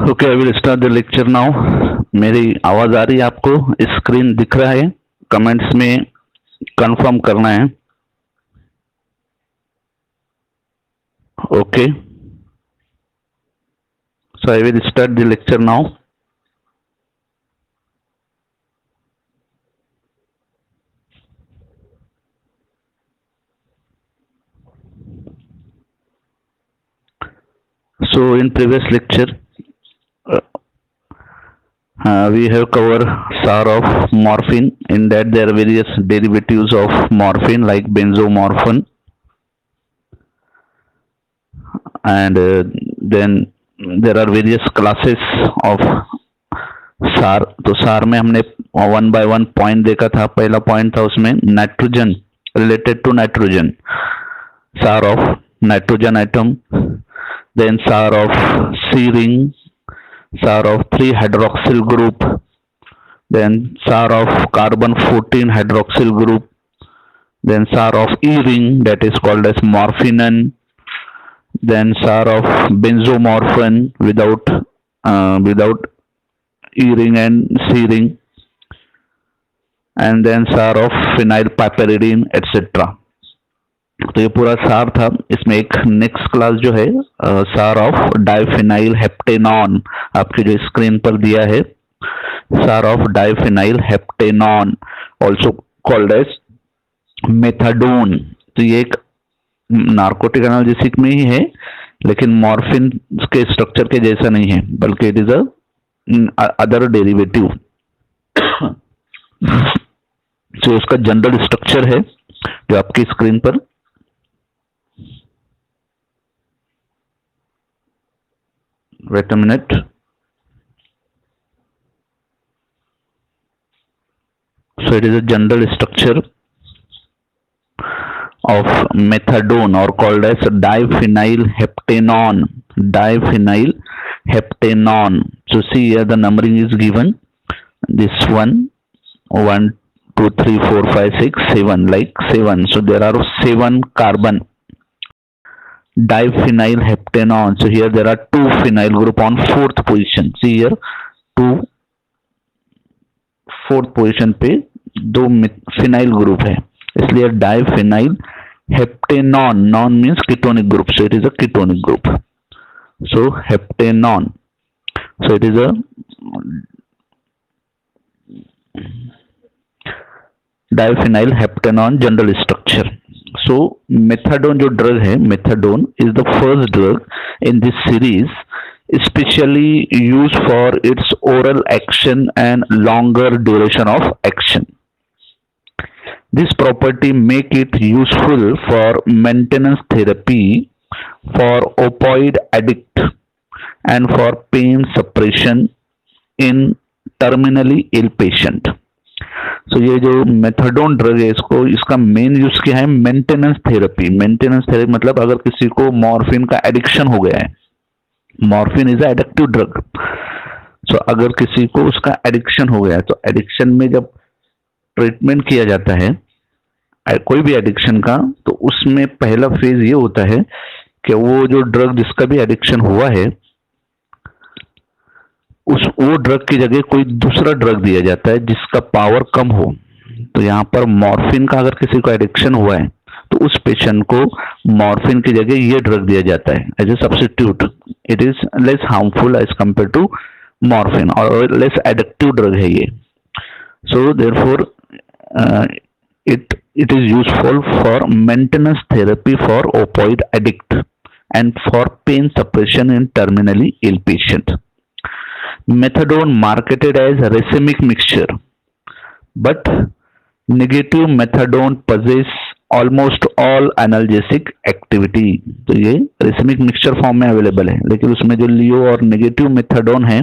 Okay, I will start the lecture now. मेरी आवाज आ रही है आपको? स्क्रीन दिख रहा है? कमेंट्स में कंफर्म करना है। Okay, so I will start the lecture now. So in previous lecture, we have covered SAR of morphine. In that there are various derivatives of morphine like benzomorphine, and then there are various classes of SAR. तो SAR में हमने 1 by 1 point देखा था। पहला point था उसमें nitrogen, related to nitrogen, SAR of nitrogen atom. Then SAR of C ring, SAR of 3-hydroxyl group, then SAR of carbon 14 hydroxyl group, then SAR of E ring, that is called as morphinon, then SAR of benzomorphine without E ring and C ring, and then SAR of phenylpiperidine etc. तो ये पूरा सार था। इसमें एक next class जो है SAR of diphenyl हेप्टेनॉन, आपके जो स्क्रीन पर दिया है, SAR of diphenyl heptanone also called as methadone. तो ये एक नार्कोटिक एनाल्जेसिक में ही है, लेकिन मॉर्फिन के स्ट्रक्चर के जैसा नहीं है, बल्कि इट इज अदर डेरिवेटिव। तो उसका जनरल स्ट्रक्चर है जो आपकी स्क्रीन पर, wait a minute, so it is a general structure of methadone or called as diphenyl heptanon. Diphenyl heptanon. So see here the numbering is given, this 1 2 3 4 5 6 7, like 7. So there are 7 carbon diphenyl heptanon. So here there are 2 phenyl group on 4th position. See here 2 4th position पे 2 phenyl group है, इसलिए diphenyl heptanon. Non means ketonic group, so it is a ketonic group. So heptanon, so it is a diphenyl heptanon general structure. So methadone जो drug है, methadone is the first drug in this series especially used for its oral action and longer duration of action. This property make it useful for maintenance therapy for opioid addict and for pain suppression in terminally ill patient. तो ये जो methadone drug है, इसका main use क्या है? Maintenance therapy. Maintenance therapy मतलब अगर किसी को मॉर्फिन का एडिक्शन हो गया है, मॉर्फिन इज एडिक्टिव ड्रग, सो अगर किसी को उसका एडिक्शन हो गया है, तो एडिक्शन में जब ट्रीटमेंट किया जाता है कोई भी एडिक्शन का, तो उसमें पहला फेज ये होता है कि वो जो ड्रग जिसका भी एडिक्शन हुआ है, वो ड्रग की जगह कोई दूसरा ड्रग दिया जाता है जिसका पावर कम हो। तो यहाँ पर मॉर्फिन का अगर किसी को एडिक्शन हुआ है, तो उस पेशेंट को मॉर्फिन की जगह ये ड्रग दिया जाता है as a substitute. It is less harmful as compare to morphine, और लेस एडिक्टिव ड्रग है ये। So therefore it is useful for maintenance therapy for opioid addict and for pain suppression in terminally ill patient. Methadone marketed as racemic mixture, but negative methadone possess almost all analgesic activity. तो ये racemic mixture form में available है, लेकिन उसमें जो लियो और negative methadone है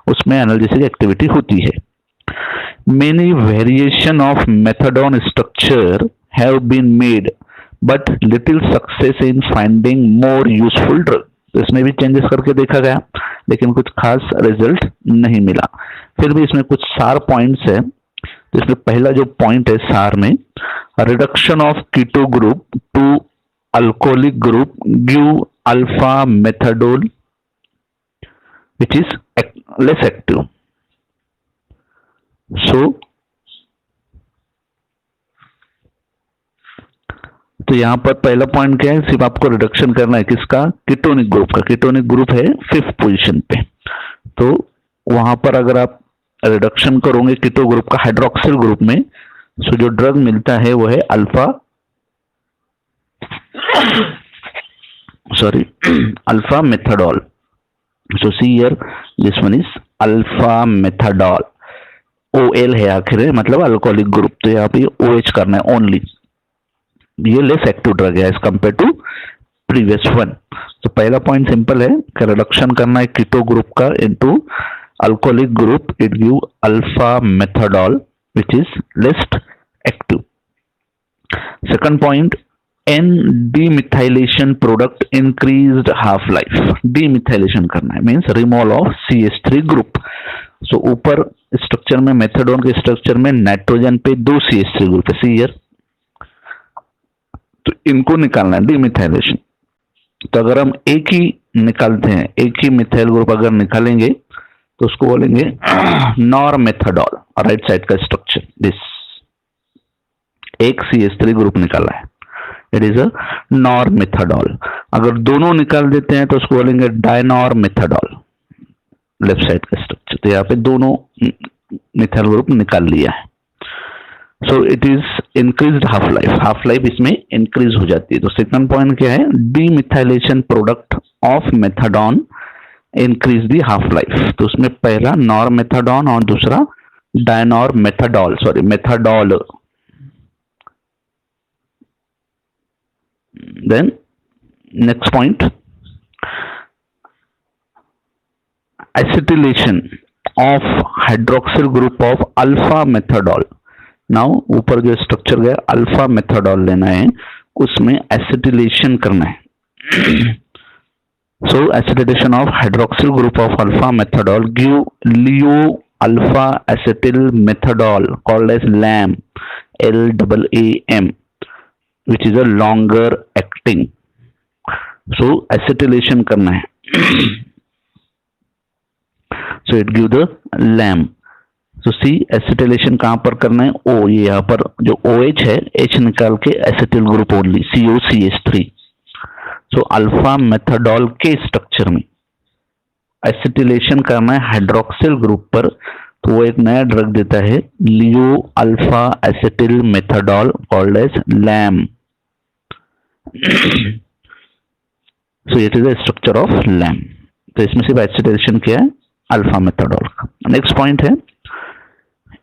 उसमें एनाल्जेसिक एक्टिविटी होती है। Many variation of methadone structure have been made, but little success in finding more useful drug. तो इसमें भी चेंजेस करके देखा गया, लेकिन कुछ खास रिजल्ट नहीं मिला। फिर भी इसमें कुछ सार पॉइंट्स है। जिसमें पहला जो पॉइंट है सार में, reduction of keto group to alcoholic group give alpha methadol which is less active. So तो यहां पर पहला पॉइंट क्या है, सिर्फ आपको रिडक्शन करना है किसका, कीटोनिक ग्रुप का। कीटोनिक ग्रुप है 5th पोजीशन पे। तो वहां पर अगर आप रिडक्शन करोगे कीटो ग्रुप का हाइड्रोक्सिल ग्रुप में, सो जो ड्रग मिलता है वो है alpha alpha methadol. So see here this one is alpha methadol. OL है आखिर है, मतलब अल्कोहलिक ग्रुप। तो यहाँ पे OH करना है ओनली। ये लेस एक्टिव ड्रग है as compare to previous one. तो पहला पॉइंट सिंपल है कि रिडक्शन करना है कीटो ग्रुप का into alcoholic group, it give alpha methadol which is less active. Second point, N demethylation product increased half life. Demethylation करना है means removal of CH3 group. So ऊपर structure में methadone के structure में nitrogen पे 2 CH3 group है, see here. तो इनको निकालना है डीमिथाइलेशन। तो अगर हम एक ही निकालते हैं, एक ही मिथाइल ग्रुप अगर निकालेंगे तो उसको बोलेंगे नॉरमेथाडोल। राइट साइड का स्ट्रक्चर दिस, एक CH3 ग्रुप निकाला है, इट इज अ नॉरमेथाडोल। अगर दोनों निकाल देते हैं तो उसको बोलेंगे डायनॉरमेथाडोल। लेफ्ट साइड का स्ट्रक्चर। तो यहाँ पे दोनों मिथाइल ग्रुप निकाल लिया है। So it is increased half life. Half life इसमें इंक्रीज हो जाती है। तो सेकंड पॉइंट क्या है, demethylation product of methadone increase the half life. तो उसमें पहला नॉरमेथाडोन और दूसरा dinormethadol, methadol. Then next point, acetylation of hydroxyl group of alpha methadol। Now ऊपर जो स्ट्रक्चर गया अल्फा मेथाडोल लेना है, उसमें एसिटिलेशन करना है। So acetylation of hydroxyl group of alpha methadol give levo alpha acetyl methadol called as LAM, LAAM, which is a longer acting। सो acetylation करना है, so it give the LAM। so C acetylation कहां पर करना है, O, ये यहाँ पर जो OH है H निकाल के acetyl group only COCH3। so alpha methadol के स्ट्रक्चर में एसिटिलेशन करना है हाइड्रोक्सिल ग्रुप पर, तो वो एक नया ड्रग देता है levo alpha acetyl methadol called as LAM। so it is the structure of LAM। तो इसमें सिर्फ एसिटिलेशन किया है अल्फा मेथाडोल का। नेक्स्ट पॉइंट है,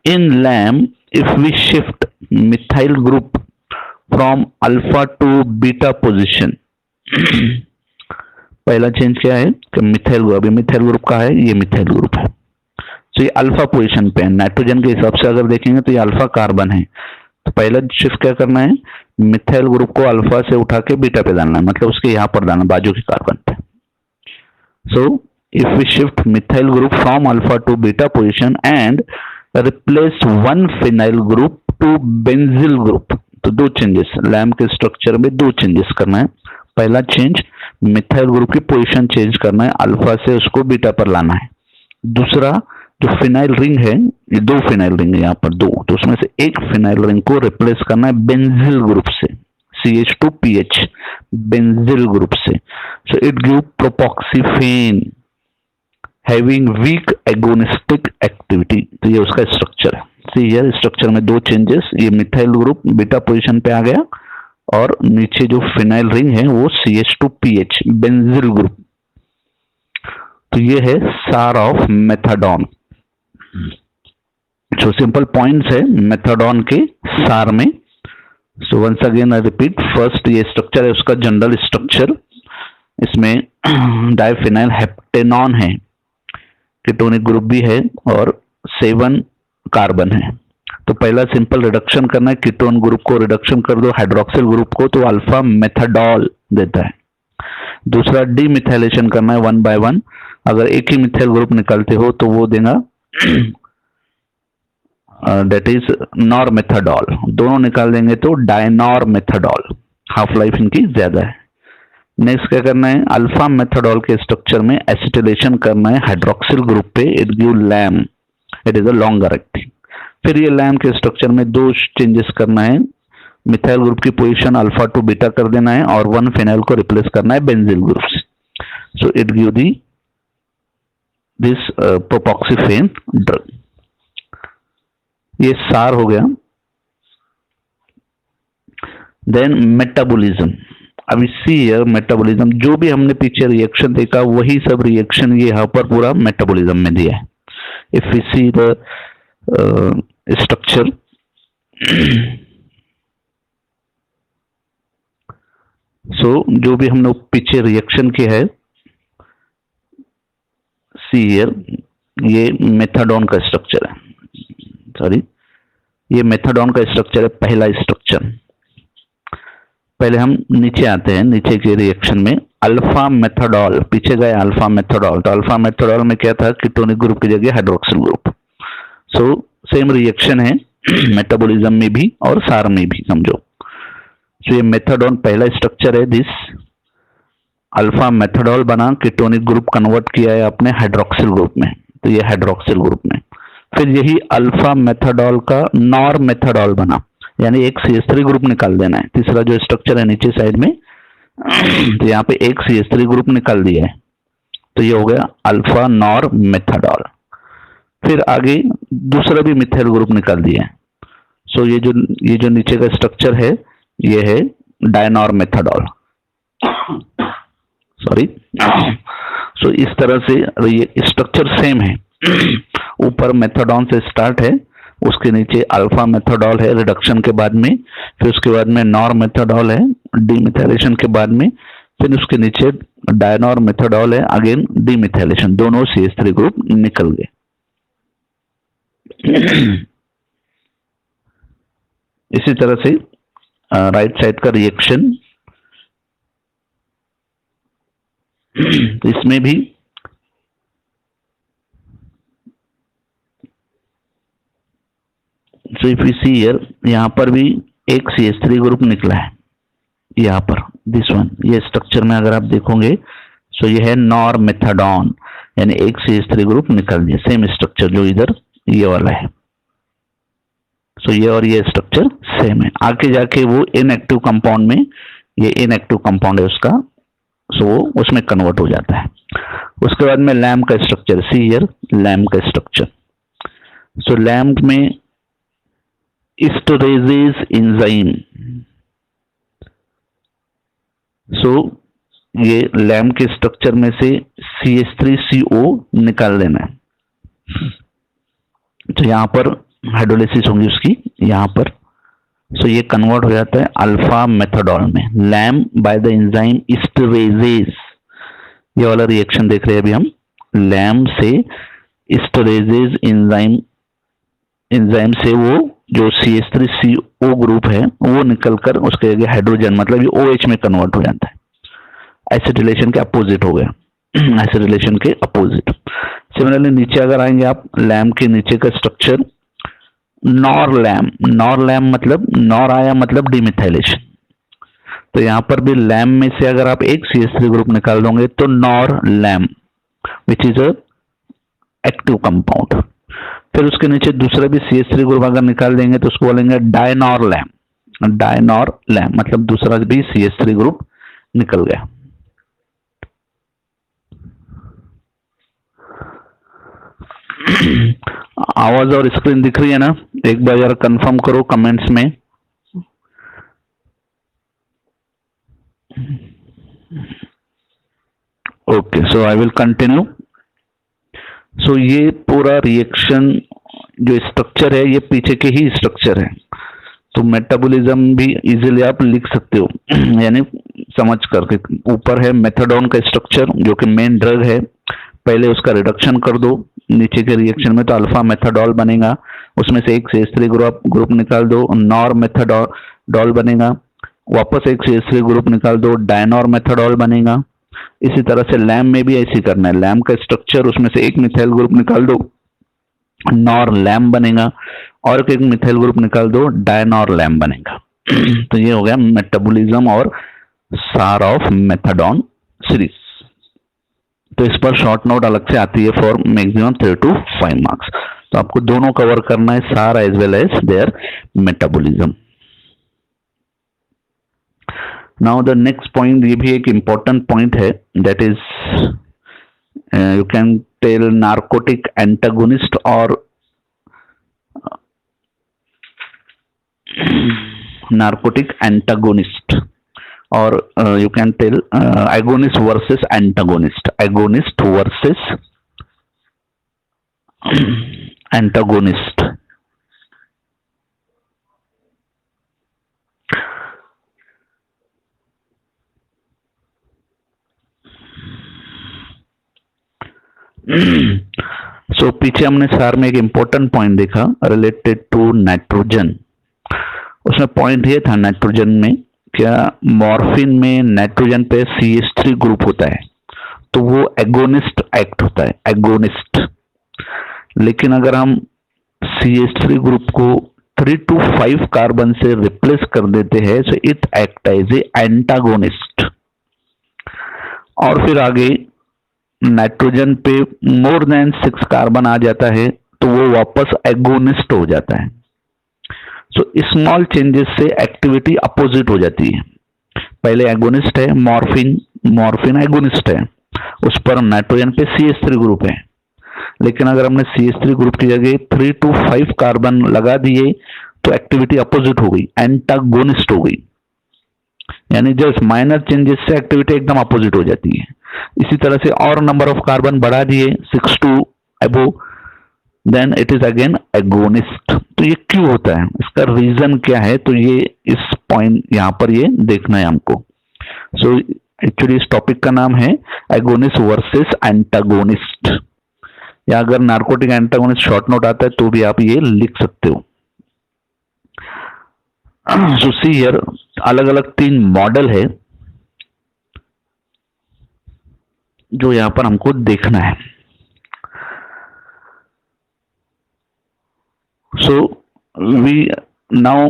in LAM if we shift methyl group from alpha to beta position. पहला चेंज क्या है कि मिथाइल ग्रुप, अभी मिथाइल ग्रुप का है, ये मिथाइल ग्रुप है। तो ये अल्फा पोजीशन पे है, नाइट्रोजन के हिसाब से अगर देखेंगे तो ये अल्फा कार्बन है। तो पहला शिफ्ट क्या करना है, मिथाइल ग्रुप को अल्फा से उठा के बीटा पे डालना है, मतलब उसके यहां पर डालना बाजू के कार्बन पे। सो if we shift methyl group from alpha to beta position and replace one phenyl group to benzyl group। तो दो चेंजेस LAM के स्ट्रक्चर में, दो चेंजेस करना है। पहला चेंज मिथाइल ग्रुप की पोजीशन चेंज करना है, अल्फा से उसको बीटा पर लाना है। दूसरा जो फिनाइल रिंग है, ये 2 फिनाइल रिंग है यहाँ पर 2, तो उसमें से एक फिनाइल रिंग को रिप्लेस करना है बेंजिल ग्रुप से, CH2PH, बेंजिल ग्रुप से। So it give propoxyphene having weak agonistic activity. तो ये उसका स्ट्रक्चर है। सी हियर स्ट्रक्चर में 2 चेंजेस, ये मिथाइल ग्रुप बीटा पोजीशन पे आ गया और नीचे जो फिनाइल रिंग है वो CH2PH, बेंजिल ग्रुप। तो ये है सार ऑफ मेथाडोन। जो सिंपल पॉइंट्स है मेथाडोन के सार में। So once again I repeat, first ये स्ट्रक्चर है उसका जनरल स्ट्रक्चर, इसमें डाइफिनाइल हेप्टेनॉन है, कीटोनिक ग्रुप भी है और 7 कार्बन है। तो पहला सिंपल रिडक्शन करना है, कीटोन ग्रुप को रिडक्शन कर दो हाइड्रोक्सिल ग्रुप को, तो अल्फा मेथाडोल देता है। दूसरा डीमिथाइलेशन करना है 1 by 1, अगर एक ही मिथाइल ग्रुप निकालते हो तो वो देगा दैट इज नॉरमेथाडोल। दोनों निकाल देंगे तो डायनॉरमेथाडोल। हाफ लाइफ इनकी ज्यादा है। नेक्स्ट क्या करना है, अल्फा मेथाडोल के स्ट्रक्चर में एसिटिलेशन करना है हाइड्रोक्सिल ग्रुप पे, it give LAAM, it is a longer acting. फिर ये लैम के स्ट्रक्चर में दो चेंजेस करना है, मिथाइल ग्रुप की पोजीशन अल्फा टू बीटा कर देना है और 1 फिनाइल को रिप्लेस करना है बेंजील ग्रुप से। So it give the this propoxyphene drug. ये सार हो गया। देन मेटाबॉलिज्म, अब सी हियर मेटाबॉलिज्म, जो भी हमने पीछे रिएक्शन देखा वही सब रिएक्शन ये यहाँ पर पूरा मेटाबॉलिज्म में दिया है। If we see the structure, so जो भी हमने पीछे रिएक्शन किया है, सी हियर ये मेथाडोन का स्ट्रक्चर है, सॉरी ये मेथाडोन का स्ट्रक्चर है, पहला स्ट्रक्चर। पहले हम नीचे आते हैं, नीचे के रिएक्शन में अल्फा मेथाडोल, पीछे गए अल्फा मेथाडोल, तो अल्फा मेथाडोल में क्या था, कीटोनिक ग्रुप की जगह hydroxyl group. So same reaction है मेटाबॉलिज्म में भी और सार में भी समझो। सो ये मेथाडोन पहला स्ट्रक्चर है, दिस अल्फा मेथाडोल बना, कीटोनिक ग्रुप कन्वर्ट किया है आपने हाइड्रोक्सिल ग्रुप में, तो ये हाइड्रोक्सिल ग्रुप में। फिर यही अल्फा मेथाडोल का नॉर मेथाडोल बना, यानी एक CH3 ग्रुप निकाल देना है। तीसरा जो स्ट्रक्चर है नीचे साइड में, तो यहाँ पे एक CH3 ग्रुप निकाल दिया है, तो ये हो गया अल्फा नॉर मेथाडोल। फिर आगे दूसरा भी मिथाइल ग्रुप निकाल दिया है। सो ये जो नीचे का स्ट्रक्चर है ये है डायनॉर मेथाडोल, सॉरी। सो इस तरह से ये स्ट्रक्चर सेम है, ऊपर मेथाडोन से स्टार्ट है, उसके नीचे अल्फा मेथाडोल है रिडक्शन के बाद में, फिर उसके बाद में नॉर मेथाडोल है डीमिथाइलेशन के बाद में, फिर उसके नीचे डायनॉर मेथाडोल है अगेन डीमिथाइलेशन, दोनों CH3 ग्रुप निकल गए। इसी तरह से राइट साइड का रिएक्शन, इसमें भी so if you see here, यहाँ पर भी एक CH3 ग्रुप निकला है, यहाँ पर दिस वन, ये स्ट्रक्चर में अगर आप देखोगे सो ये है नॉर मेथाडोन, यानी एक CH3 ग्रुप निकल दिया, सेम स्ट्रक्चर जो इधर ये वाला है। सो ये और ये स्ट्रक्चर सेम है। आगे जाके वो इनएक्टिव कंपाउंड में, ये इनएक्टिव कंपाउंड है उसका, सो उसमें कन्वर्ट हो जाता है। उसके बाद में लैम का स्ट्रक्चर, सी हियर लैम का स्ट्रक्चर। सो लैम में एस्टरेजेस एंजाइम, सो ये लैम के स्ट्रक्चर में से CH3CO निकाल देना है, तो यहां पर हाइड्रोलिसिस होगी उसकी यहाँ पर। सो ये कन्वर्ट हो जाता है अल्फा मेथाडोल में, लैम बाय द एंजाइम एस्टरेजेस। ये वाला रिएक्शन देख रहे हैं अभी हम, लैम से एस्टरेजेस एंजाइम से वो जो CH3CO ग्रुप है वो निकलकर उसके जगह हाइड्रोजन, मतलब ये OH में कन्वर्ट हो जाता है। एसिटिलेशन के अपोजिट हो गया, एसिटिलेशन के अपोजिट। सिमिलरली नीचे अगर आएंगे आप, लैम के नीचे का structure nor LAAM, nor LAAM मतलब नॉर आया मतलब डिमिथाइलेशन, तो यहां पर भी लैम में से अगर आप एक CH3 ग्रुप निकाल दोगे तो nor LAAM which is a active compound. फिर उसके नीचे दूसरा भी CH3 ग्रुप अगर निकाल देंगे तो उसको बोलेंगे डायनॉर लैम, डायनॉर लैम मतलब दूसरा भी CH3 ग्रुप निकल गया। आवाज और स्क्रीन दिख रही है ना, एक बार यार कंफर्म करो कमेंट्स में। Okay, so I will continue. So ये पूरा रिएक्शन जो स्ट्रक्चर है ये पीछे के ही स्ट्रक्चर है, तो मेटाबॉलिज्म भी इजीली आप लिख सकते हो यानी समझ करके। ऊपर है मेथाडोन का स्ट्रक्चर जो कि मेन ड्रग है, पहले उसका रिडक्शन कर दो नीचे के रिएक्शन में तो अल्फा मेथाडोल बनेगा, उसमें से एक CH3 ग्रुप निकाल दो, नॉर मेथाडोल बनेगा, वापस एक CH3 ग्रुप निकाल दो, डायनॉर मेथाडोल बनेगा। इसी तरह से लैम में भी ऐसे करना है, लैम का स्ट्रक्चर उसमें से एक मिथाइल ग्रुप निकाल दो, नॉर लैम बनेगा, और एक मिथाइल ग्रुप निकाल दो, डायनॉर लैम बनेगा। तो ये हो गया मेटाबॉलिज्म और सार ऑफ मेथाडोन सीरीज। तो इस पर शॉर्ट नोट अलग से आती है फॉर मैक्सिमम 3 to 5 मार्क्स। तो आपको दोनों कवर करना है, SAR as well as their metabolism. Now the next point, ये भी एक इंपॉर्टेंट पॉइंट है, that is you can tell narcotic antagonist और narcotic antagonist, or you can tell agonist versus antagonist, agonist versus antagonist। सो पीछे हमने सार में एक इंपॉर्टेंट पॉइंट देखा रिलेटेड टू नाइट्रोजन। उसमें पॉइंट ये था नाइट्रोजन में, क्या मॉर्फिन में नाइट्रोजन पे CH3 ग्रुप होता है तो वो एगोनिस्ट एक्ट होता है, एगोनिस्ट। लेकिन अगर हम CH3 ग्रुप को 3 to 5 कार्बन से रिप्लेस कर देते हैं so it act as a antagonist. और फिर आगे नाइट्रोजन पे मोर देन 6 कार्बन आ जाता है तो वो वापस एगोनिस्ट हो जाता है। सो स्मॉल चेंजेस से एक्टिविटी अपोजिट हो जाती है। पहले एगोनिस्ट है मॉर्फिन एगोनिस्ट है, उस पर नाइट्रोजन पे CH3 ग्रुप है। लेकिन अगर हमने CH3 ग्रुप की जगह 3 to 5 कार्बन लगा दिए तो एक्टिविटी अपोजिट हो गई, एंटागोनिस्ट हो गई। यानी जस्ट माइनर चेंजेस से एक्टिविटी एकदम अपोजिट हो जाती है। इसी तरह से और नंबर ऑफ कार्बन बढ़ा दिए 6 to above, then it is again agonist. तो ये क्यों होता है, इसका रीजन क्या है, तो ये इस पॉइंट यहां पर ये देखना है हमको। सो एक्चुअली इस टॉपिक का नाम है एगोनिस्ट वर्सेस एंटागोनिस्ट, या अगर नार्कोटिक एंटागोनिस्ट शॉर्ट नोट आता है तो भी आप ये लिख सकते हो। सो सी हियर अलग अलग 3 मॉडल है जो यहां पर हमको देखना है। So we now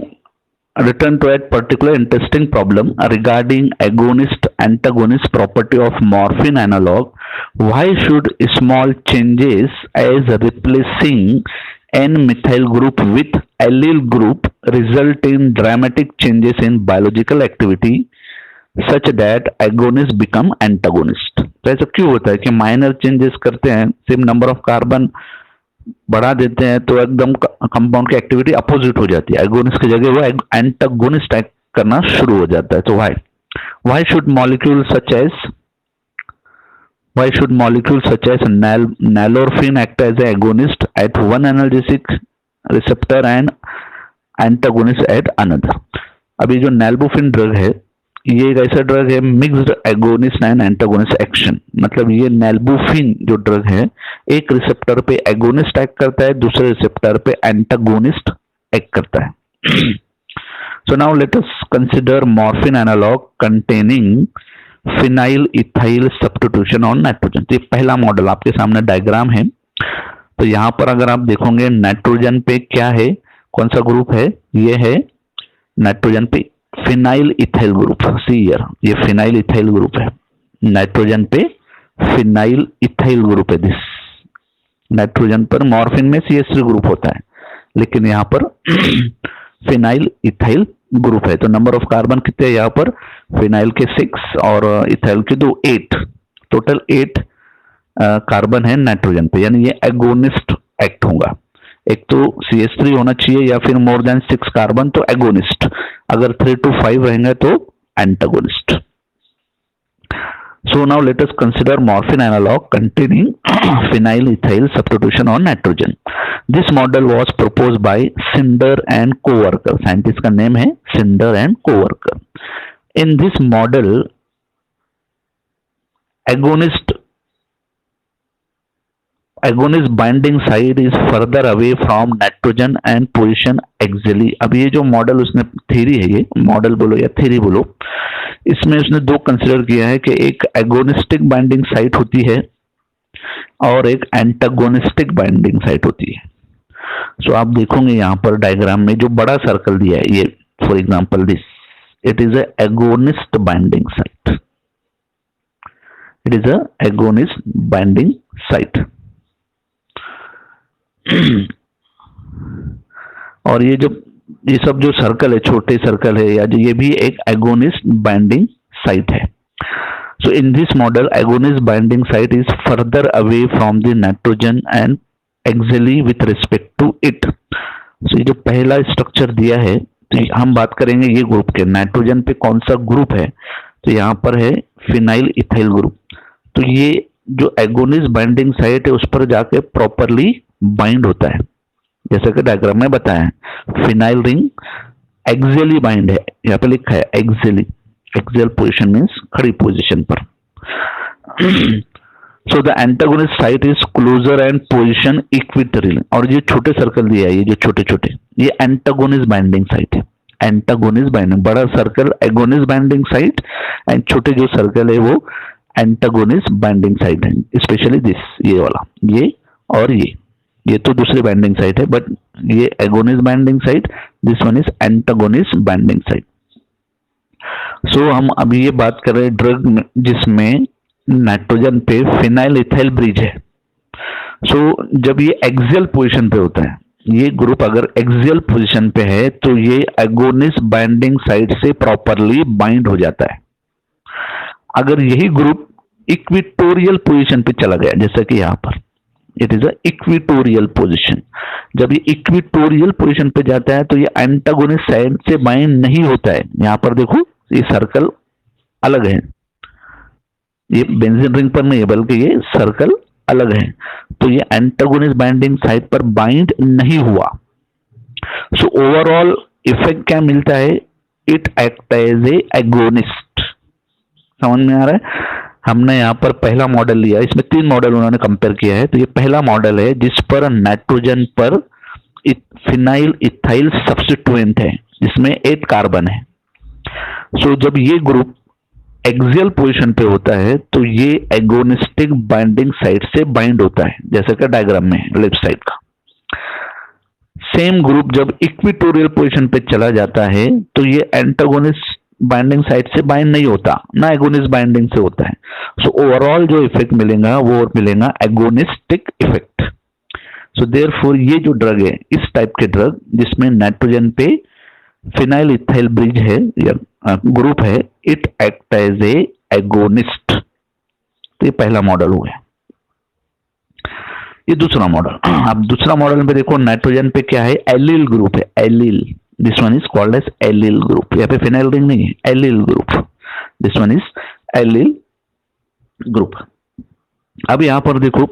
return to a particular interesting problem regarding agonist antagonist property of morphine analog. Why should small changes as replacing N-methyl group with allyl group result in dramatic changes in biological activity such that agonist become antagonist? तो ऐसा क्यों होता है कि minor changes करते हैं, same number of carbon बढ़ा देते हैं तो एकदम कंपाउंड की एक्टिविटी अपोजिट हो जाती है, एगोनिस्ट की जगह वो एंटागोनिस्ट एक्ट करना शुरू हो जाता है। तो why should molecule such as nalorphine act as agonist at one analgesic receptor and antagonist at another. अभी जो नैल्बुफिन ड्रग है ये एक ऐसा ड्रग है mixed agonist and antagonist action. मतलब ये नैल्बुफिन जो ड्रग है एक रिसेप्टर पे एगोनिस्ट एक्ट करता है, दूसरे रिसेप्टर पे एंटागोनिस्ट एक्ट करता है। So now let us consider morphine analog containing phenyl ethyl substitution on nitrogen. तो ये पहला मॉडल आपके सामने डायग्राम है। तो यहां पर अगर आप देखोगे नाइट्रोजन पे क्या है, कौन सा ग्रुप है, ये है नाइट्रोजन पे phenyl ethyl group. C here ये फिनाइल इथाइल ग्रुप है, नाइट्रोजन पे फिनाइल इथाइल ग्रुप है दिस। नाइट्रोजन पर मॉर्फिन में CH3 ग्रुप होता है लेकिन यहाँ पर फिनाइल इथाइल ग्रुप है। तो नंबर ऑफ कार्बन कितने हैं यहाँ पर, फिनाइल के 6 और इथाइल के 2, 8, टोटल 8 कार्बन है नाइट्रोजन पे। यानी ये एगोनिस्ट एक्ट होगा। एक तो CH3 होना चाहिए या फिर मोर देन 6 कार्बन तो एगोनिस्ट, अगर 3 to 5 रहेंगे तो antagonist. So now let us consider morphine analog containing phenyl ethyl substitution on nitrogen. This model was proposed by Sinder and co-worker. Scientist का नेम है Sinder and co-worker. In this model, agonist binding site is further away from nitrogen and position axially. अब ये जो model उसने theory है, ये model बोलो या थ्योरी बोलो, इसमें उसने 2 कंसिडर किया है कि एक एगोनिस्टिक बाइंडिंग साइट होती है और एक एंटागोनिस्टिक बाइंडिंग साइट होती है। सो आप देखोगे यहाँ पर डायग्राम में जो बड़ा सर्कल दिया है ये, for example this, It is a agonist binding site. It is a agonist binding site. और ये सब जो सर्कल है, छोटे सर्कल है, या ये भी एक एगोनिस्ट बाइंडिंग साइट है. So in this model, agonist binding site is further away from the nitrogen and axially with respect to it. So ये जो पहला स्ट्रक्चर दिया है, तो हम बात करेंगे ये ग्रुप के, नाइट्रोजन पे कौन सा ग्रुप है, तो यहाँ पर है फिनाइल इथाइल ग्रुप. तो ये जो एगोनिस्ट बाइंडिंग साइट है उस पर जाके प्रॉपरली बाइंड होता है, जैसा कि डायग्राम में बताया है. फिनाइल रिंग एक्सियली बाइंड है, यहाँ पे लिखा है एक्सियली. एक्सियल पोजीशन मींस खड़ी पोजीशन पर. So the antagonist site is closer and position equatorial. और ये छोटे सर्कल दिया है, ये जो छोटे छोटे, ये एंटागोनिस्ट बाइंडिंग साइट है. एंटागोनिस्ट बाइंडिंग, बड़ा circle agonist binding site and छोटे जो सर्कल है वो एंटागोनिस्ट बाइंडिंग साइट है. स्पेशली दिस, ये वाला, ये और ये तो दूसरी बाइंडिंग साइट है, बट ये agonist binding site, this one is antagonist binding site. So हम अभी ये बात कर रहे हैं ड्रग जिसमें नाइट्रोजन पे फिनाइल इथाइल ब्रिज है. सो जब ये एक्सियल पोजीशन पे होता है, ये ग्रुप अगर एक्सियल पोजीशन पे है तो ये एगोनिस्ट बाइंडिंग साइट से प्रॉपरली बाइंड हो जाता है. अगर यही ग्रुप इक्विटोरियल पोजीशन पे चला गया, जैसा कि यहाँ पर it is a equatorial position, जब ये इक्विटोरियल पोजीशन पे जाता है तो ये एंटागोनिस्ट साइड से बाइंड नहीं होता है. यहाँ पर देखो ये सर्कल अलग है, ये बेंजीन रिंग पर नहीं है बल्कि ये सर्कल अलग है, तो ये एंटागोनिस्ट बाइंडिंग साइड पर बाइंड नहीं हुआ. सो ओवरऑल इफेक्ट क्या मिलता है, it act as a agonist. समझ में आ रहा है. हमने यहाँ पर पहला मॉडल लिया, इसमें 3 मॉडल उन्होंने कंपेयर किया है. तो ये पहला मॉडल है जिस पर नाइट्रोजन पर फिनाइल इथाइल सब्स्टिट्यूएंट है जिसमें 8 कार्बन है. सो जब ये ग्रुप एक्सियल पोजीशन पे होता है तो ये एगोनिस्टिक बाइंडिंग साइट से बाइंड होता है, जैसा कि डायग्राम में लेफ्ट साइड का. सेम ग्रुप जब इक्विटोरियल पोजीशन पे चला जाता है तो ये एंटागोनिस्ट बाइंडिंग साइट से बाइंड नहीं होता, ना एगोनिस्ट बाइंडिंग से होता है. सो ओवरऑल जो इफेक्ट मिलेगा वो मिलेगा एगोनिस्टिक इफेक्ट. सो देयरफॉर ये जो ड्रग है, इस टाइप के ड्रग जिसमें नाइट्रोजन पे फिनाइल इथाइल ब्रिज है या ग्रुप है, it act as a agonist. तो ये पहला मॉडल हो गया. ये दूसरा मॉडल. अब दूसरा मॉडल में देखो, नाइट्रोजन पे क्या है, एलिल ग्रुप है. Allyl, this one is called as allyl group. यहाँ पे फिनाइल रिंग नहीं है, allyl group. This one is allyl group. अब यहां पर देखो,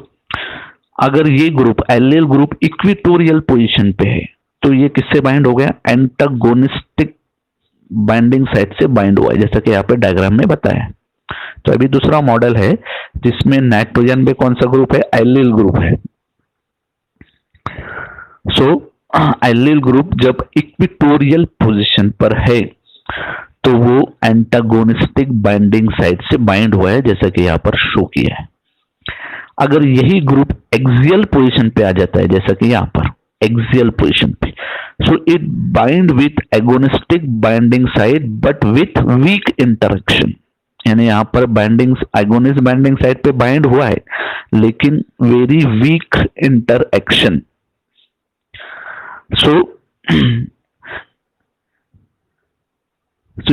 अगर ये group allyl group equatorial position पे है तो ये किससे बाइंड हो गया, एंटागोनिस्टिक बाइंडिंग साइट से बाइंड हुआ है, जैसा कि यहाँ पे डायग्राम में बताया है. तो अभी दूसरा मॉडल है जिसमें नाइट्रोजन में कौन सा ग्रुप है, एलिल ग्रुप है. सो एलिल ग्रुप जब इक्विटोरियल पोजीशन पर है तो वो एंटागोनिस्टिक बाइंडिंग साइट से बाइंड हुआ है, जैसा कि यहाँ पर शो किया है. अगर यही ग्रुप एक्सियल पोजीशन पे आ जाता है, जैसा कि यहाँ पर एक्सियल पोजीशन पे, so it bind with agonistic binding site but with weak interaction. यानी यहाँ पर बाइंडिंग एगोनिस्ट बाइंडिंग साइट पे बाइंड हुआ है लेकिन वेरी वीक इंटरएक्शन. सो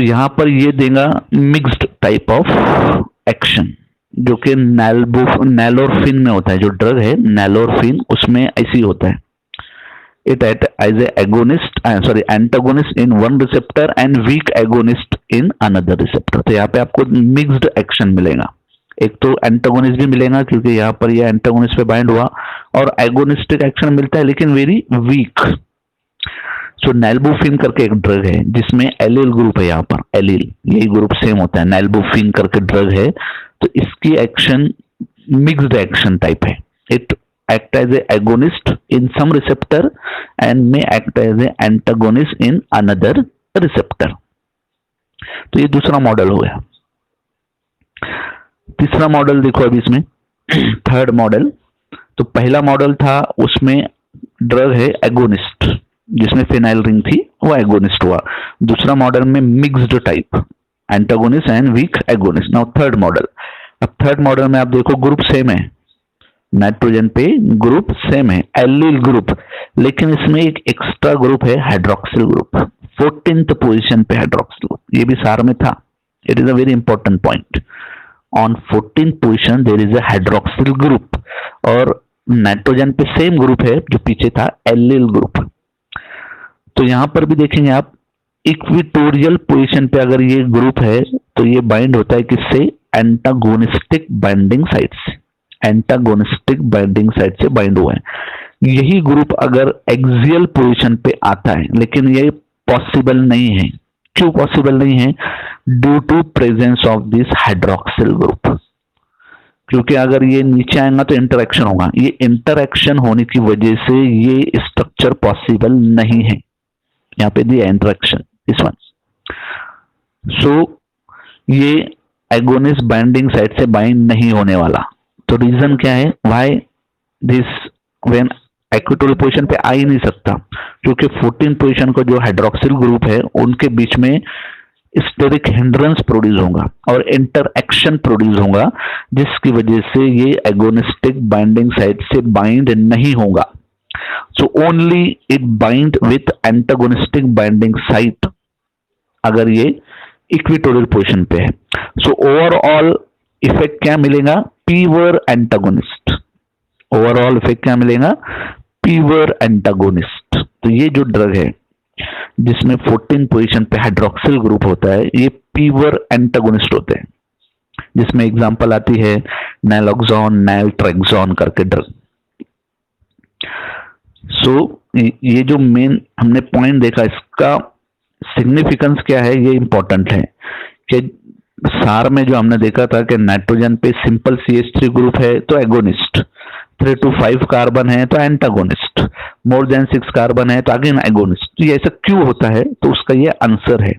यहां पर ये देगा मिक्स्ड टाइप ऑफ एक्शन, जो कि नैलोरफिन में होता है. जो ड्रग है नैलोरफिन, उसमें ऐसी होता है. It act as a antagonist in one receptor and weak agonist in another receptor. तो यहाँ पे आपको मिक्स्ड एक्शन मिलेगा. एक तो एंटागोनिस्ट भी मिलेगा क्योंकि यहाँ पर ये एंटागोनिस्ट पे बाइंड हुआ, और एगोनिस्टिक एक्शन मिलता है लेकिन वेरी वीक. सो नैल्बुफिन करके एक ड्रग है जिसमें एलिल ग्रुप है. यहाँ पर एलिल, यही ग्रुप सेम होता है. नैल्बुफिन करके ड्रग है, तो इसकी एक्शन मिक्स्ड एक्शन टाइप है. It act as a agonist in some receptor and may act as a antagonist in another receptor. तो ये दूसरा मॉडल हो गया. तीसरा मॉडल देखो अभी इसमें, थर्ड मॉडल. तो पहला मॉडल था, उसमें ड्रग है एगोनिस्ट, जिसमें फिनाइल रिंग थी वो एगोनिस्ट हुआ। दूसरा मॉडल में mixed type, antagonist and weak agonist. Now third model, अब थर्ड मॉडल में आप देखो ग्रुप सेम है, नाइट्रोजन पे ग्रुप सेम है, एलिल ग्रुप, लेकिन इसमें एक एक्स्ट्रा ग्रुप है हाइड्रोक्सिल ग्रुप, 14th पोजीशन पे हाइड्रोक्सिल ग्रुप, ये भी सार में था। It is a very important point, on 14th position there is a hydroxyl group, और नाइट्रोजन पे सेम ग्रुप है जो पीछे था, एलिल ग्रुप। तो यहां पर भी देखेंगे आप, इक्विटोरियल पोजीशन पे अगर ये ग्रुप है तो ये बाइंड होता है किससे, एंटागोनिस्टिक बाइंडिंग साइड से, एंटागोनिस्टिक बाइंडिंग साइड से बाइंड हुआ है। यही ग्रुप अगर एक्सियल पोजीशन पे आता है, लेकिन ये पॉसिबल नहीं है। क्यों पॉसिबल नहीं है? Due to presence of this hydroxyl group, क्योंकि अगर ये नीचे आएगा तो इंटरेक्शन होगा, ये इंटरेक्शन होने की वजह से ये स्ट्रक्चर पॉसिबल नहीं है। यहाँ पे दिया इंटरेक्शन दिस वन, सो ये एगोनिस्ट बाइंडिंग साइड से बाइंड नहीं होने वाला। तो रीजन क्या है, why this when equatorial position पे आ ही नहीं सकता, क्योंकि 14 पोजीशन का जो हाइड्रोक्सिल ग्रुप है उनके बीच में स्टेरिक हिंड्रेंस प्रोड्यूस होगा और इंटरएक्शन प्रोड्यूस होगा, जिसकी वजह से ये एगोनिस्टिक बाइंडिंग साइड से बाइंड नहीं होगा। So only it bind with antagonistic binding site अगर ये इक्विटोरियल पोजीशन पे है। सो ओवरऑल इफेक्ट क्या मिलेगा, पीवर एंटागोनिस्ट, ओवरऑल इफेक्ट क्या मिलेगा, पीवर एंटागोनिस्ट। तो ये जो ड्रग है जिसमें 14 पोजीशन पे हाइड्रोक्सिल ग्रुप होता है, ये पीवर एंटागोनिस्ट होते हैं, जिसमें एग्जांपल आती है नैलोक्सोन, नैलट्रेक्सोन करके ड्रग। सो ये जो मेन हमने पॉइंट देखा, इसका सिग्निफिकेंस क्या है, ये इंपॉर्टेंट है कि सार में जो हमने देखा था कि नाइट्रोजन पे सिंपल CH3 ग्रुप है तो एगोनिस्ट, 3 to 5 कार्बन है तो एंटागोनिस्ट, मोर देन 6 कार्बन है तो अगेन एगोनिस्ट। ये ऐसा क्यों होता है, तो उसका ये आंसर है,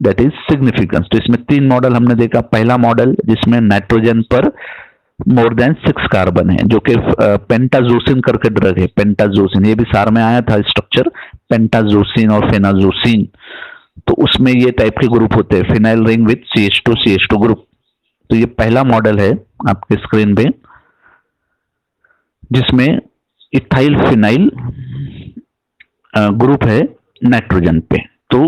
दैट इज सिग्निफिकेंस। तो इसमें 3 मॉडल हमने देखा। पहला मॉडल जिसमें नाइट्रोजन पर मोर देन 6 कार्बन है, जो कि पेंटाजोसिन करके ड्रग है, पेंटाजोसिन, ये भी सार में आया था स्ट्रक्चर, पेंटाजोसिन और फेनाजोसिन। तो उसमें ये टाइप के ग्रुप होते हैं, phenyl ring with CH2 group. तो ये पहला मॉडल है आपके स्क्रीन पे, जिसमें इथाइल फिनाइल ग्रुप है नाइट्रोजन पे। तो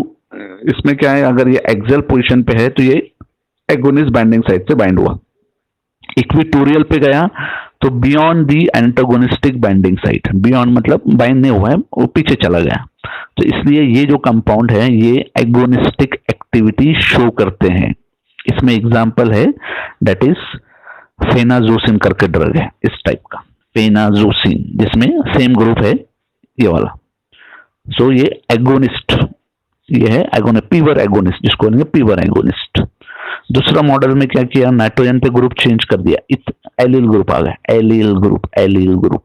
इसमें क्या है, अगर ये एक्सियल पोजीशन पे है तो ये एगोनिस्ट बाइंडिंग साइड से बाइंड हुआ, इक्विटोरियल पे गया तो beyond the antagonistic binding site, beyond मतलब बाइंड नहीं हुआ है, वो पीछे चला गया। तो इसलिए ये जो कंपाउंड है ये एगोनिस्टिक एक्टिविटी शो करते हैं। इसमें एग्जांपल है दैट इज फेनाजोसिन करके ड्रग है इस टाइप का, फेनाजोसिन, जिसमें सेम ग्रुप है ये वाला। सो ये एगोनिस्ट, ये है एगोनिस्ट, पीवर एगोनिस्ट, जिसको बोलेंगे पीवर एगोनिस्ट। दूसरा मॉडल में क्या किया, नाइट्रोजन पे ग्रुप चेंज कर दिया, एलिल ग्रुप आ गया, एलिल ग्रुप, एलिल ग्रुप।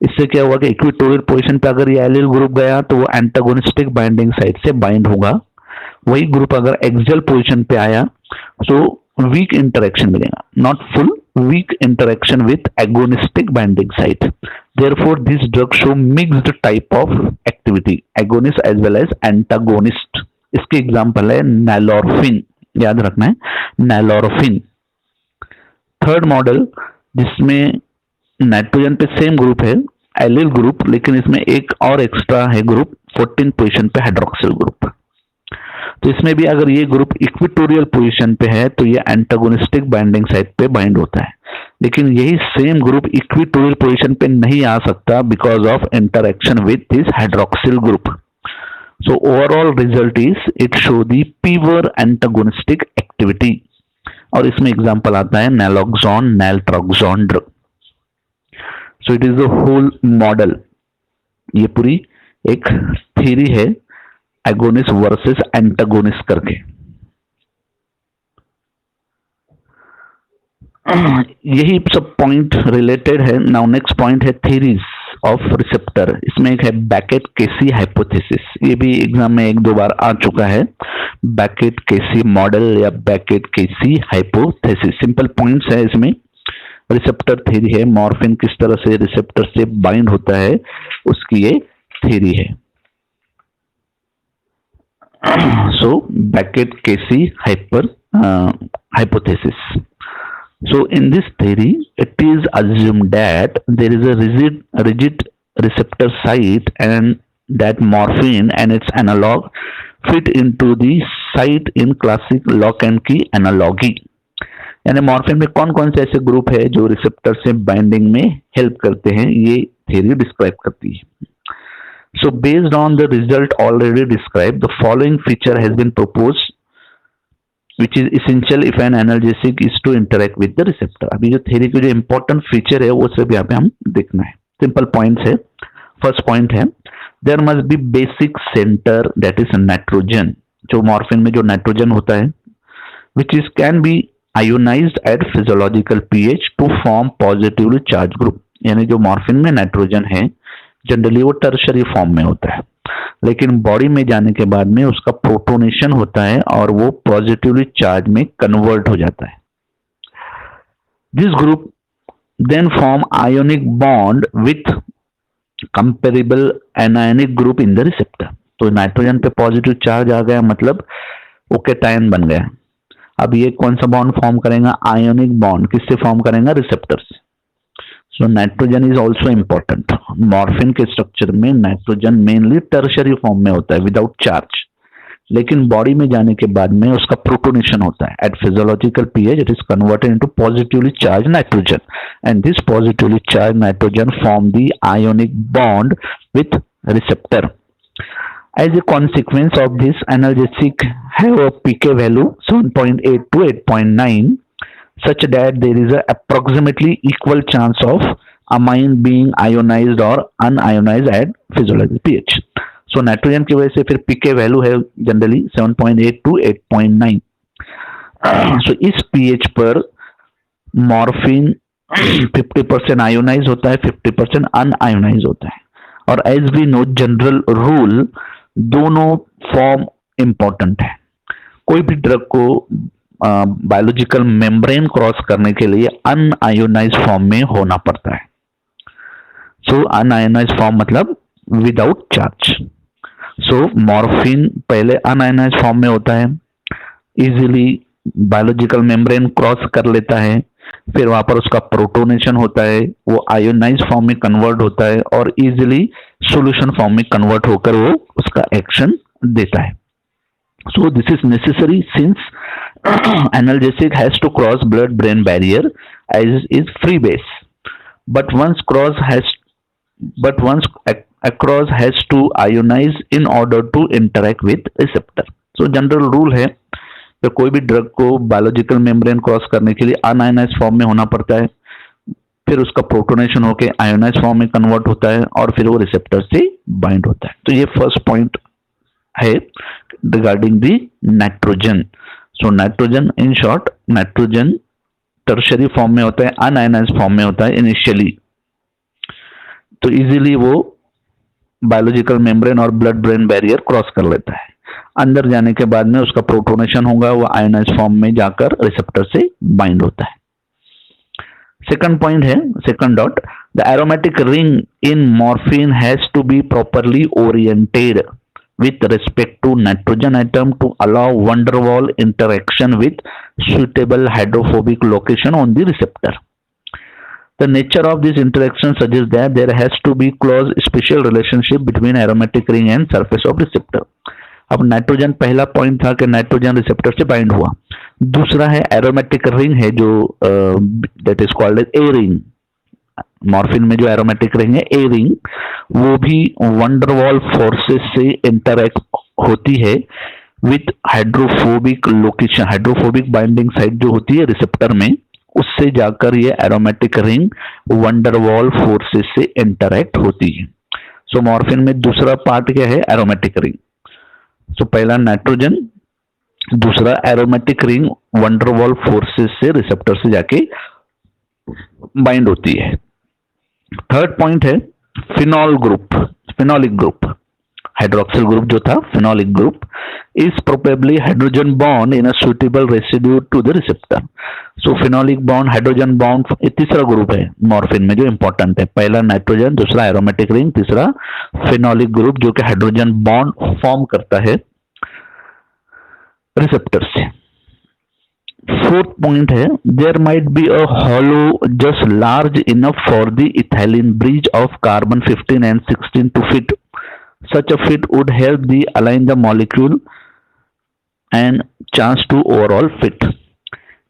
इससे क्या हुआ कि इक्विटोरियल पोजीशन पे अगर ये एलिल ग्रुप गया तो वो एंटागोनिस्टिक बाइंडिंग साइड से बाइंड होगा। वही ग्रुप अगर एक्सियल पोजीशन पे आया तो वीक इंटरेक्शन मिलेगा, not full, weak interaction with agonistic binding site. Therefore, this drug show mixed type of activity, agonist as well as antagonist. इसके एग्जाम्पल है नैलोरफिन, याद रखना है नैलोरफिन। थर्ड मॉडल जिसमें नाइट्रोजन पे सेम ग्रुप है, एलिल ग्रुप, लेकिन इसमें एक और एक्स्ट्रा है ग्रुप, 14 पोजीशन पे हाइड्रोक्सिल ग्रुप। तो इसमें भी अगर ये ग्रुप इक्विटोरियल पोजीशन पे है तो ये एंटागोनिस्टिक बाइंडिंग साइट पे बाइंड होता है, लेकिन यही सेम ग्रुप इक्विटोरियल पोजीशन पे नहीं आ सकता because of interaction with this hydroxyl group. So overall result is it show the pure antagonistic activity. और इसमें एग्जांपल आता है naloxone, naltrexone drug. So it is the whole model, ये पूरी एक थ्योरी है एगोनिस्ट वर्सेस एंटागोनिस्ट करके। यही सब पॉइंट रिलेटेड है। नाउ नेक्स्ट पॉइंट है थ्योरीज ऑफ रिसेप्टर। इसमें एक है बैकेट केसी हाइपोथेसिस, ये भी एग्जाम में 1-2 बार आ चुका है, बैकेट केसी मॉडल या बैकेट केसी हाइपोथेसिस। सिंपल पॉइंट्स है इसमें। रिसेप्टर थ्योरी है, मॉर्फिन किस तरह से रिसेप्टर से बाइंड होता है उसकी ये थ्योरी है. So Beckett-Casey hypothesis. So in this theory, it is assumed that there is a rigid receptor site and that morphine and its analog fit into the site in classic lock and key analogy. यानी morphine में कौन कौन से ऐसे group है जो receptor से binding में हेल्प करते हैं, ये थ्योरी डिस्क्राइब करती है. So based on the result already described, the following feature has been proposed, which is essential if an analgesic is to interact with the receptor. अभी जो थ्योरी की जो इम्पोर्टेंट फीचर है वो सब यहाँ पे हम देखना है. सिंपल पॉइंट्स है. फर्स्ट पॉइंट है there must be basic centre that is nitrogen. जो मॉर्फिन में जो नाइट्रोजन होता है which is can be ionised at physiological pH to form positively charge group. यानी जो मॉर्फिन में नाइट्रोजन है जनरली वो टर्शरी फॉर्म में होता है, लेकिन बॉडी में जाने के बाद में उसका प्रोटोनेशन होता है और वो पॉजिटिवली चार्ज में कन्वर्ट हो जाता है. This group then form ionic bond with comparable anionic group in the receptor. तो नाइट्रोजन पे पॉजिटिव चार्ज आ गया मतलब वो कैटायन बन गया. अब ये कौन सा बॉन्ड फॉर्म करेगा? Ionic bond. किससे फॉर्म करेगा? रिसेप्टर से. So nitrogen is also important. Morphine के स्ट्रक्चर में नाइट्रोजन मेनली टर्शरी फॉर्म में होता है विदाउट चार्ज, लेकिन बॉडी में जाने के बाद में उसका प्रोटोनेशन होता है. At physiological pH it is converted into positively charge nitrogen and this positively charge nitrogen form the ionic bond with receptor. As a consequence of this, analgesic have a pK value 7.8 to 8.9 such that there is a approximately equal chance of amine being ionized or unionized at physiological pH. So nitrogen की वजह से फिर pK value है generally 7.8 to 8.9. So इस pH पर morphine 50% ionise होता है, 50% unionise होता है. और as we know general rule दोनों फॉर्म इंपॉर्टेंट है. कोई भी ड्रग को बायोलॉजिकल मेम्ब्रेन क्रॉस करने के लिए अनआयोनाइज फॉर्म में होना पड़ता है. सो अनआयोनाइज फॉर्म मतलब विदाउट चार्ज. सो मॉर्फिन पहले अनआयोनाइज फॉर्म में होता है, इजीली बायोलॉजिकल मेम्ब्रेन क्रॉस कर लेता है, फिर वहां पर उसका प्रोटोनेशन होता है, वो आयोनाइज फॉर्म में कन्वर्ट होता है और इजीली सॉल्यूशन फॉर्म में कन्वर्ट होकर वो उसका एक्शन देता है. So this is necessary since analgesic has to cross blood brain barrier as is free base, but once across has to ionize in order to interact with receptor. So general rule है तो कोई भी drug को biological membrane cross करने के लिए un-ionised form में होना पड़ता है, फिर उसका प्रोटोनेशन होकर आयोनाइज फॉर्म में कन्वर्ट होता है और फिर वो रिसेप्टर से बाइंड होता है. तो ये फर्स्ट पॉइंट है regarding the nitrogen. So nitrogen in short, nitrogen tertiary form में होता है, अनआयोनाइज फॉर्म में होता है इनिशियली, तो इजीली वो बायोलॉजिकल मेम्ब्रेन और ब्लड ब्रेन बैरियर क्रॉस कर लेता है. अंदर जाने के बाद में उसका प्रोटोनेशन होगा, वो आयोनाइज फॉर्म में जाकर रिसेप्टर से बाइंड होता है. सेकंड पॉइंट है, second dot, the aromatic ring in morphine has to be properly oriented with respect to nitrogen atom to allow van der Waals interaction with suitable hydrophobic location on the receptor. The nature of this interaction suggests that there has to be close special relationship between aromatic ring and surface of receptor. अब nitrogen पहला point था कि nitrogen receptor से bind हुआ. दूसरा है aromatic ring है जो that is called a ring. Morphine में जो एरोमेटिक रिंग है ए रिंग, वो भी van der Waals फोर्सेस से इंटरैक्ट होती है with hydrophobic location. Hydrophobic binding site जो होती है रिसेप्टर में, उससे जाकर ये aromatic ring van der Waals forces से इंटरैक्ट होती है. सो मॉर्फिन में दूसरा पार्ट क्या है? Aromatic ring. सो पहला नाइट्रोजन, दूसरा aromatic ring van der Waals forces से रिसेप्टर से जाके बाइंड होती है. थर्ड पॉइंट है phenol group, phenolic group. Hydroxyl group जो था phenolic group is probably hydrogen bond in a suitable residue to the receptor. So phenolic bond hydrogen bond तीसरा group है मॉर्फिन में जो इंपॉर्टेंट है, पहला नाइट्रोजन, दूसरा एरोमेटिक रिंग, तीसरा फिनोलिक ग्रुप जो कि हाइड्रोजन बॉन्ड फॉर्म करता है रिसेप्टर से। फोर्थ पॉइंट है there might be a hollow just large enough for the ethylene bridge of carbon 15 and 16 to fit. Such a fit would help the align the molecule and chance to overall fit।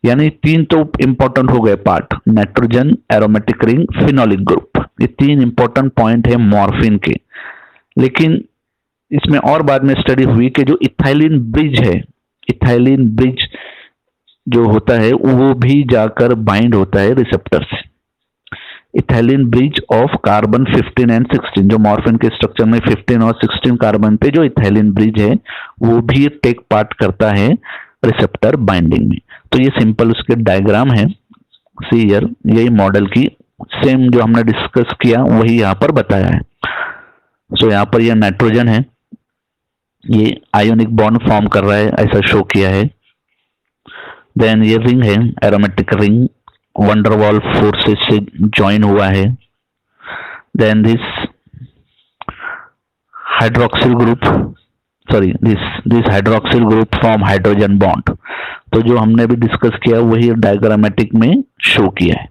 यानी तीन तो important हो गए part, nitrogen, aromatic ring, phenolic group, ये तीन important point है morphine के। लेकिन इसमें और बाद में स्टडी हुई कि जो इथाइलिन ब्रिज है, इथाइलिन ब्रिज जो होता है वो भी जाकर बाइंड होता है रिसेप्टर से। Ethylene bridge of carbon 15 and 16, जो मॉर्फिन के स्ट्रक्चर में 15 और 16 कार्बन पे जो इथाइलिन ब्रिज है वो भी टेक पार्ट करता है रिसेप्टर बाइंडिंग में। तो ये सिंपल उसके डायग्राम है, सी हियर, यही मॉडल की सेम जो हमने डिस्कस किया वही यहाँ पर बताया है। सो यहाँ पर ये नाइट्रोजन है, ये आयोनिक बॉन्ड फॉर्म कर रहा है ऐसा शो किया है। देन ये रिंग है एरोमेटिक रिंग, वंडरवॉल फोर्सेस से ज्वाइन हुआ है। Then this hydroxyl group, sorry this hydroxyl group form hydrogen bond. तो जो हमने भी डिस्कस किया वही डायग्रामेटिक में शो किया है।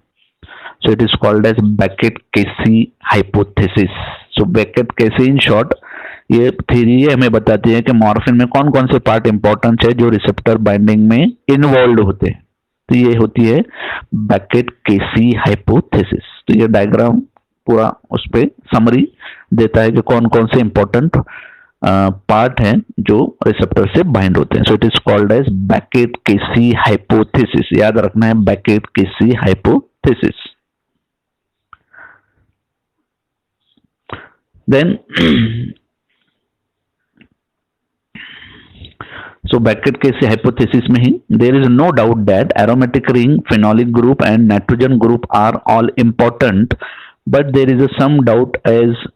So it is called as Beckett Casey hypothesis. So Beckett Casey in short ये थ्योरी हमें बताती है कि मॉर्फिन में कौन कौन से पार्ट इंपॉर्टेंट है जो रिसेप्टर बाइंडिंग में इन्वॉल्व होते हैं। तो ये होती है बेकेट-केसी हाइपोथेसिस। तो ये डायग्राम पूरा उस पर समरी देता है कि कौन कौन से इंपॉर्टेंट पार्ट हैं जो रिसेप्टर से बाइंड होते हैं। So it is called as Beckett Casey hypothesis. याद रखना है Beckett Casey hypothesis. Then So Beckett-Casey hypothesis में ही there is no doubt that aromatic ring, phenolic group and nitrogen group are all important, but there is some doubt as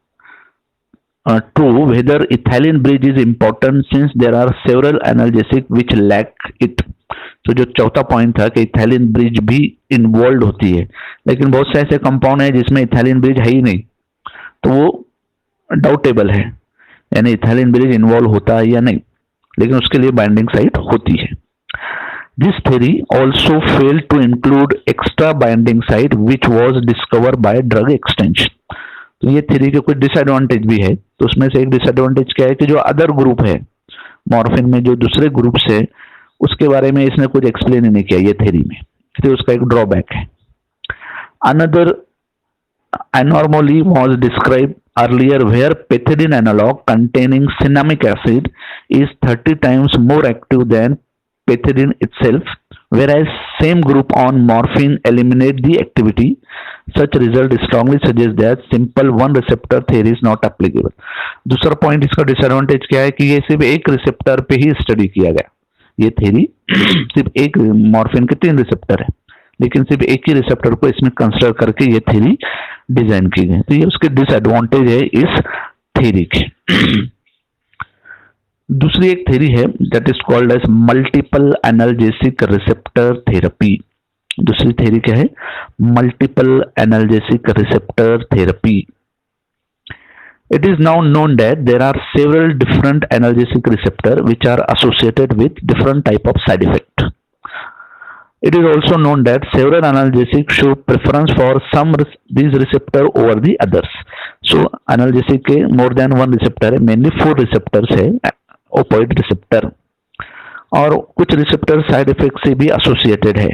to whether ethylene bridge is important since there are several analgesic which lack it। तो जो चौथा point था कि ethylene bridge भी involve होती है, लेकिन बहुत से ऐसे कंपाउंड है जिसमें इथाइलिन ब्रिज है ही नहीं, तो वो डाउटेबल है, यानी इथाइलिन ब्रिज इन्वॉल्व होता है या नहीं, लेकिन उसके लिए बाइंडिंग साइट होती है। This theory also fail to include extra binding site which was discover by drug extension. तो ये थ्योरी के कुछ डिसएडवांटेज भी है। तो उसमें से एक डिसएडवांटेज क्या है कि जो अदर ग्रुप है मॉर्फिन में, जो दूसरे ग्रुप्स है, उसके बारे में इसने कुछ एक्सप्लेन ही नहीं किया ये थ्योरी में, तो उसका एक ड्रॉबैक है। Another anomaly was described earlier where pethidine analog containing cinnamic acid is 30 times more active than pethidine itself, whereas same group on morphine eliminate the activity। Such result strongly suggests that simple one receptor theory is not applicable। दूसरा point इसका disadvantage क्या है कि ये सिर्फ एक receptor पे ही study किया गया, ये थ्योरी सिर्फ एक, मॉर्फिन के 3 रिसेप्टर है लेकिन सिर्फ एक ही रिसेप्टर को इसमें कंसिडर करके ये थ्योरी डिजाइन की गई। तो ये उसके डिसएडवांटेज है इस थ्योरी के। दूसरी एक थ्योरी है that is called as multiple analgesic receptor therapy. दूसरी थ्योरी क्या है? Multiple analgesic receptor therapy. It is now known that there are several different analgesic receptors which are associated with different type of side effect। It is also known that several analgesics show preference for some these receptor over the others। So analgesic के more than one receptor है, mainly 4 receptors है, opioid receptor, और कुछ receptor side effect से भी associated है।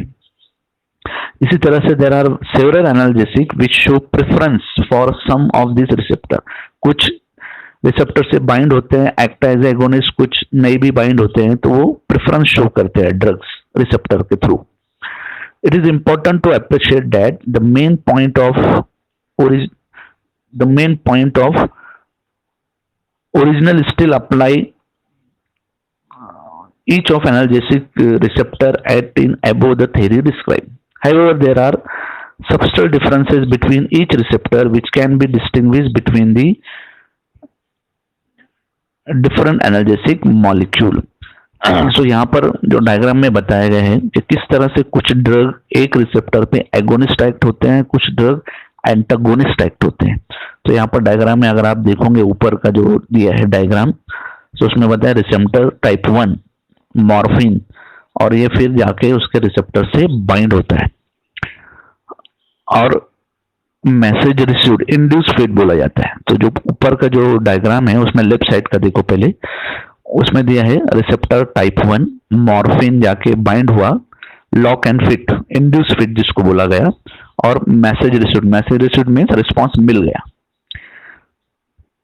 इसी तरह से there are several analgesic which show preference for some of these receptor। कुछ रिसेप्टर से बाइंड होते हैं, एक्ट एज एगोनिस्ट, कुछ नहीं भी बाइंड होते हैं, तो वो प्रेफरेंस शो करते हैं ड्रग्स रिसेप्टर के through. It is important to appreciate that the main point of original still apply each of analgesic receptor at in above the theory described। However, there are subtle differences between each receptor which can be distinguished between the different analgesic molecule. So यहाँ पर जो diagram में बताया गया है कि किस तरह से कुछ ड्रग एक रिसेप्टर पे एगोनिस्ट एक्ट होते हैं, कुछ ड्रग एंटागोनिस्ट एक्ट होते हैं। तो यहाँ पर डायग्राम में अगर आप देखोगे ऊपर का जो दिया है डायग्राम, तो उसमें बताया रिसेप्टर टाइप 1 मॉर्फिन, और ये फिर जाके उसके रिसेप्टर से बाइंड होता है और मैसेज रिसीव्ड इंड्यूस फेट बोला जाता है। तो जो ऊपर का जो डायग्राम है उसमें लेफ्ट साइड का देखो पहले, उसमें दिया है रिसेप्टर टाइप 1 मॉर्फिन जाके बाइंड हुआ, lock and fit induce fit जिसको बोला गया, और मैसेज रिसीव्ड मीन्स रिस्पॉन्स मिल गया।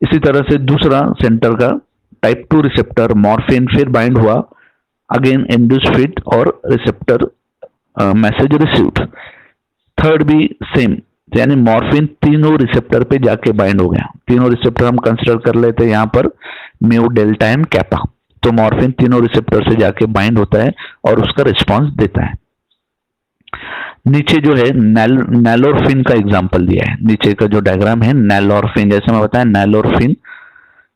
इसी तरह से दूसरा सेंटर का टाइप 2 रिसेप्टर मॉर्फिन फिर बाइंड हुआ, अगेन इंड्यूस फिट और रिसेप्टर मैसेज रिसीव्ड। थर्ड भी सेम, यानी मॉर्फिन तीनों रिसेप्टर पे जाके बाइंड हो गया। तीनों रिसेप्टर हम कंसिडर कर लेते हैं यहाँ पर म्यू डेल्टा एंड कैपा। तो मॉर्फिन तीनों रिसेप्टर से जाके बाइंड होता है और उसका रिस्पॉन्स देता है। नीचे जो है नैलोरफिन का एग्जांपल दिया है, नीचे का जो डायग्राम है नैलोरफिन, जैसे मैं बताया नैलोरफिन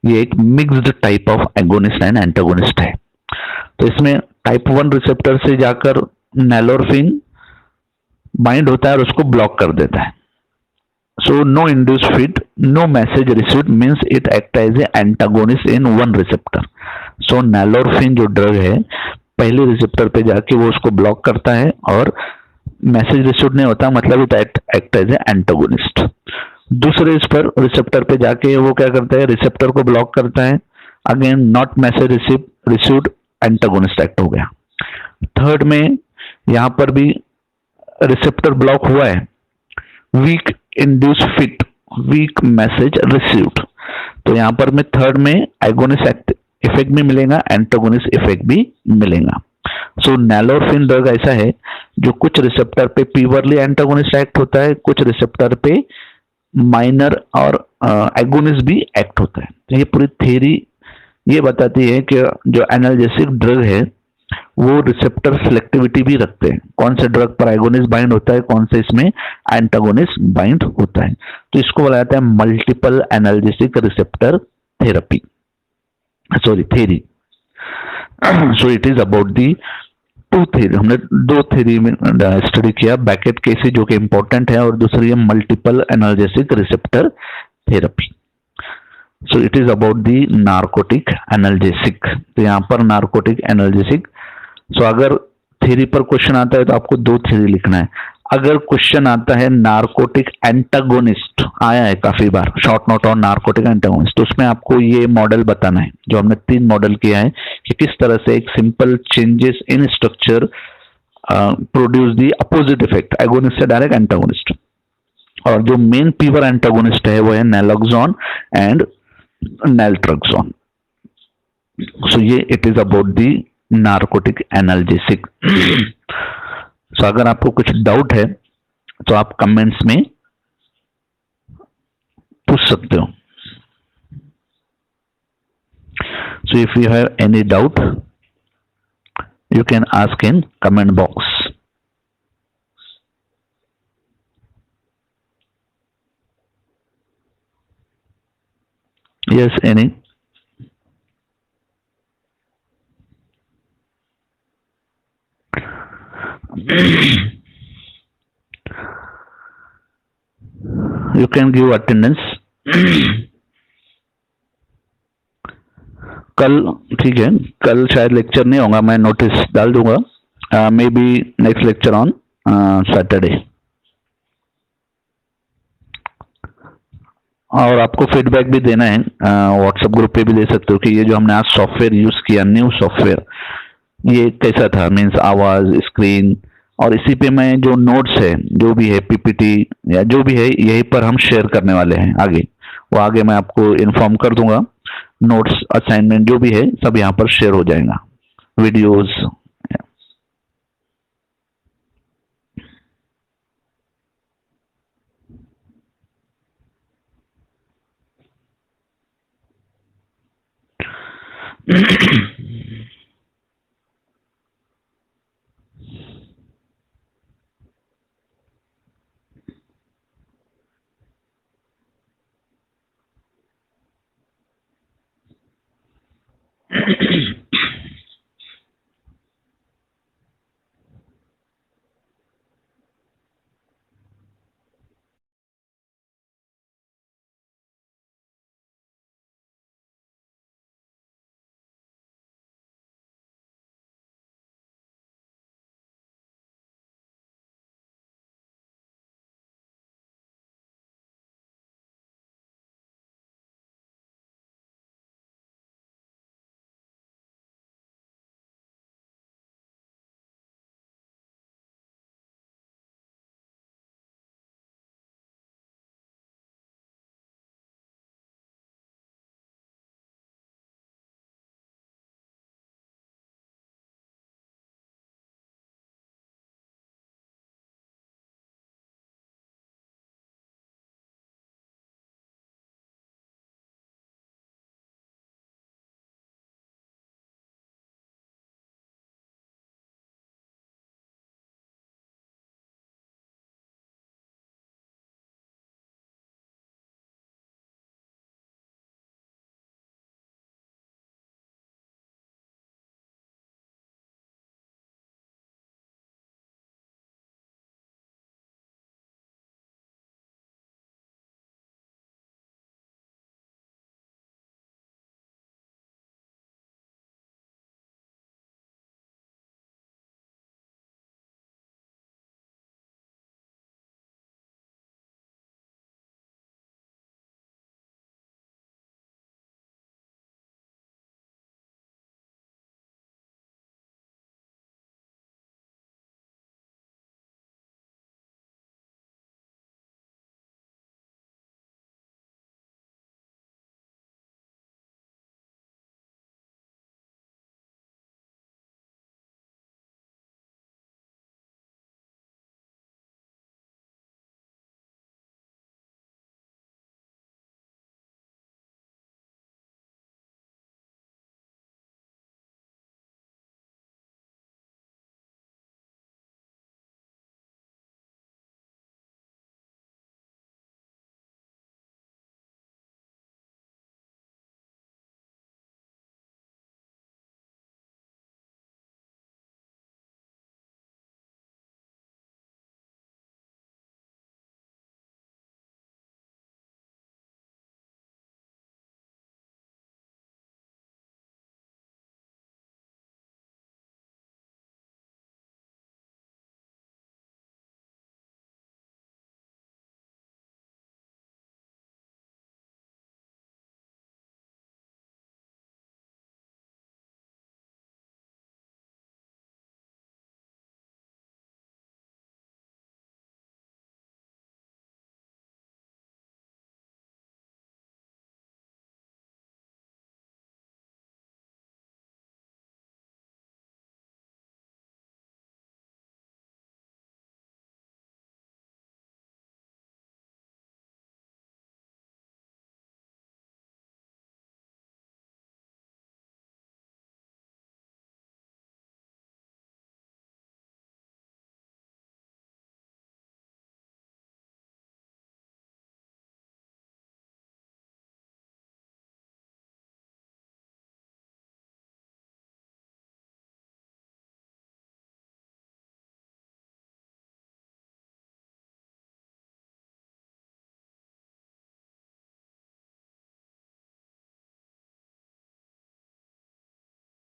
ये एक mixed type of agonist and antagonist है। तो इसमें टाइप 1 रिसेप्टर से जाकर नैलोरफिन बाइंड होता है और उसको ब्लॉक कर देता है। So no induce fit, no message received means it act as a antagonist in one receptor. So nalorphine जो ड्रग है पहले रिसेप्टर पे जाके वो उसको ब्लॉक करता है और मैसेज रिसीव्ड नहीं होता, मतलब it act as a antagonist. दूसरे इस पर रिसेप्टर पे जाके वो क्या करता है, रिसेप्टर को ब्लॉक करता है, again not message received, antagonist act हो गया। थर्ड में यहां पर भी रिसेप्टर ब्लॉक हुआ है, weak induce fit, weak message received. तो यहां पर में थर्ड में एगोनिस्ट इफेक्ट भी मिलेगा, एंटागोनिस्ट इफेक्ट भी मिलेगा। सो नैलोरफिन ड्रग ऐसा है जो कुछ रिसेप्टर पे प्योरली एंटागोनिस्ट एक्ट होता है, कुछ रिसेप्टर पे माइनर और एगोनिस्ट भी एक्ट होता है। तो ये पूरी थ्योरी ये बताती है कि जो एनाल्जेसिक ड्रग है वो रिसेप्टर सिलेक्टिविटी भी रखते हैं, कौन से ड्रग पर एगोनिस्ट बाइंड होता है, कौन से इसमें एंटागोनिस्ट बाइंड होता है। तो इसको बोला जाता है multiple analgesic receptor therapy, sorry theory. So it is about the two theory, हमने दो थ्योरी में स्टडी किया, बैकेट केसी जो कि इंपॉर्टेंट है और दूसरी है multiple analgesic receptor therapy. So it is about the narcotic analgesic. तो यहाँ पर नार्कोटिक एनाल्जेसिक, सो अगर थ्योरी पर क्वेश्चन आता है तो आपको दो थ्योरी लिखना है। अगर क्वेश्चन आता है नार्कोटिक एंटागोनिस्ट, आया है काफी बार short note on narcotic antagonist, तो उसमें आपको ये मॉडल बताना है जो हमने 3 मॉडल किया है कि किस तरह से एक simple changes in structure produce the opposite effect agonist से डायरेक्ट एंटागोनिस्ट। और जो मेन प्योर एंटागोनिस्ट है वो है नैलोक्सोन एंड नैल्ट्रोक्सोन। सो ये it is about the narcotic analgesic. So अगर आपको कुछ डाउट है तो आप कमेंट्स में पूछ सकते हो। So if you have any doubt you can ask in comment box. Yes, any? You can give attendance. कल ठीक है, कल शायद लेक्चर नहीं होगा, मैं नोटिस डाल दूंगा, may be next lecture on Saturday. और आपको फीडबैक भी देना है, व्हाट्सएप ग्रुप पे भी दे सकते हो कि ये जो हमने आज सॉफ्टवेयर यूज किया, न्यू सॉफ्टवेयर, ये कैसा था, मीन्स आवाज, स्क्रीन, और इसी पे मैं जो नोट्स है, जो भी है पीपीटी या जो भी है, यही पर हम शेयर करने वाले हैं आगे। वो आगे मैं आपको इन्फॉर्म कर दूंगा, नोट्स असाइनमेंट जो भी है सब यहाँ पर शेयर हो जाएगा, वीडियोस।